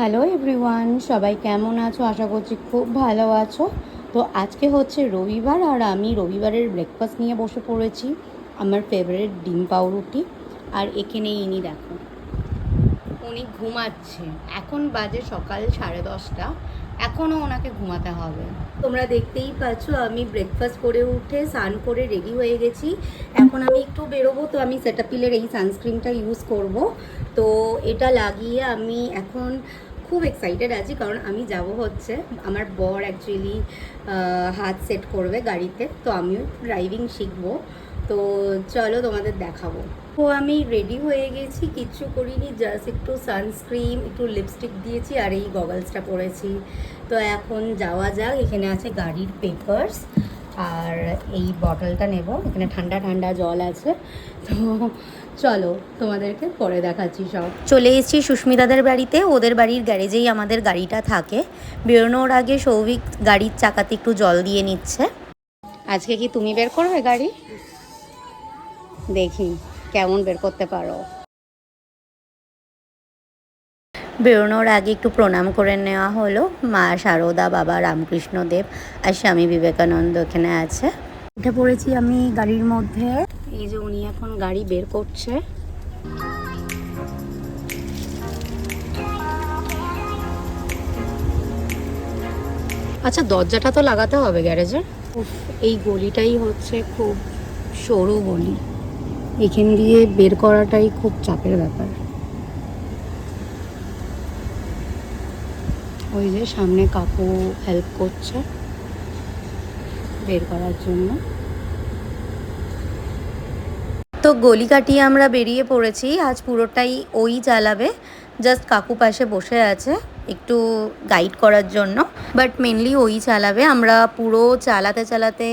Hello everyone, সবাই কেমন আছো? আশা করছি খুব ভালো আছো। তো আজকে হচ্ছে রবিবার আর আমি রবিবারের ব্রেকফাস্ট নিয়ে বসে পড়েছি। আমার ফেভারিট ডিম পাউরুটি। আর এখানে ইনি দেখো, উনি ঘুমাচ্ছে। এখন বাজে সকাল 10:30। এখনও ওনাকে ঘুমাতে হবে। তোমরা দেখতেই পাচ্ছ আমি ব্রেকফাস্ট করে উঠে স্নান করে রেডি হয়ে গেছি। এখন আমি একটু বেরোবো, তো আমি সেটাপিলের এই সানস্ক্রিনটা ইউজ করব। তো এটা লাগিয়ে আমি এখন খুব এক্সাইটেড আছি, কারণ আমি যাব হচ্ছে, আমার বর অ্যাকচুয়ালি হাত সেট করবে গাড়িতে, তো আমিও ড্রাইভিং শিখবো। তো চলো তোমাদের দেখাবো। তো আমি রেডি হয়ে গেছি, কিচ্ছু করিনি, জাস্ট একটু সানস্ক্রিন, একটু লিপস্টিক দিয়েছি আর এই গগলসটা পরেছি। তো এখন যাওয়া যাক। এখানে আছে গাড়ির পেপারস আর এই বটলটা নেব, এখানে ঠান্ডা ঠান্ডা জল আছে। তো চলো তোমাদেরকে পরে দেখাচ্ছি। সব চলে এসেছি সুস্মিতাদের বাড়িতে, ওদের বাড়ির গ্যারেজেই আমাদের গাড়িটা থাকে। বেরোনোর আগে সৌভিক গাড়ির চাকাতে একটু জল দিয়ে নিচ্ছে। আজকে কি তুমি বের করবে গাড়ি? দেখি কেমন বের করতে পারো। বেরোনোর আগে একটু প্রণাম করে নেওয়া হলো। মা শারদা, বাবা রামকৃষ্ণদেব আর স্বামী বিবেকানন্দ এখানে আছে। উঠে পড়েছি আমি গাড়ির মধ্যে। এই যে উনি এখন গাড়ি বের করছে। আচ্ছা, দরজাটা তো লাগাতে হবে গ্যারেজের। এই গলিটাই হচ্ছে খুব সরু গলি, এখান দিয়ে বের করাটাই খুব চাপের ব্যাপার। ওই যে সামনে কাকু হেল্প করছে বের করার জন্য। তো গলি কাটিয়ে আমরা বেরিয়ে পড়েছি। আজ পুরোটাই ওই চালাবে, জাস্ট কাকু পাশে বসে আছে একটু গাইড করার জন্য, বাট মেনলি ওই চালাবে। আমরা পুরো চালাতে চালাতে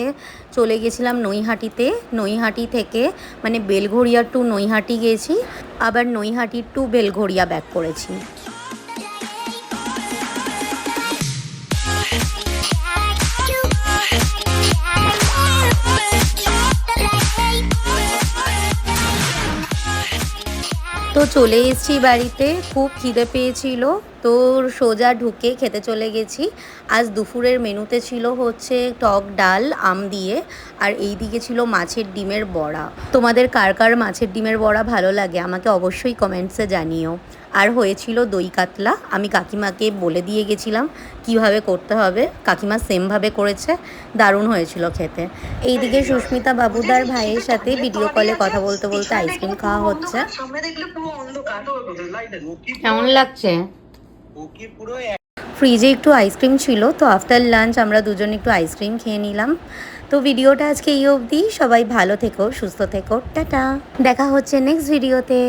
চলে গেছিলাম নৈহাটিতে। নৈহাটি থেকে মানে বেলঘড়িয়া টু নৈহাটি গেছি, আবার নৈহাটি টু বেলঘড়িয়া ব্যাক করেছি। তো চলে এসেছি বাড়িতে, খুব খিদে পেয়েছিল, তো সোজা ঢুকে খেতে চলে গেছি। আজ দুপুরের মেনুতে ছিল হচ্ছে টক ডাল আম দিয়ে, আর এই দিকে ছিল মাছের ডিমের বড়া। তোমাদের কার কার মাছের ডিমের বড়া ভালো লাগে আমাকে অবশ্যই কমেন্টসে জানিও। আর হয়েছিল দই কাতলা, আমি কাকিমাকে বলে দিয়ে গেছিলাম কিভাবে করতে হবে, কাকিমা সেমভাবে করেছে, দারুণ হয়েছিল খেতে। এইদিকে সুস্মিতা বাবুদার ভাইয়ের সাথে ভিডিও কলে কথা বলতে বলতে আইসক্রিম খাওয়া হচ্ছে। কেমন লাগছে? ফ্রিজে একটু আইসক্রিম ছিল, তো আফটার লাঞ্চ আমরা দুজন একটু আইসক্রিম খেয়ে নিলাম। তো ভিডিওটা আজকে এই অবধি। সবাই ভালো থেকো, সুস্থ থেকো, টাটা। দেখা হচ্ছে নেক্সট ভিডিওতে।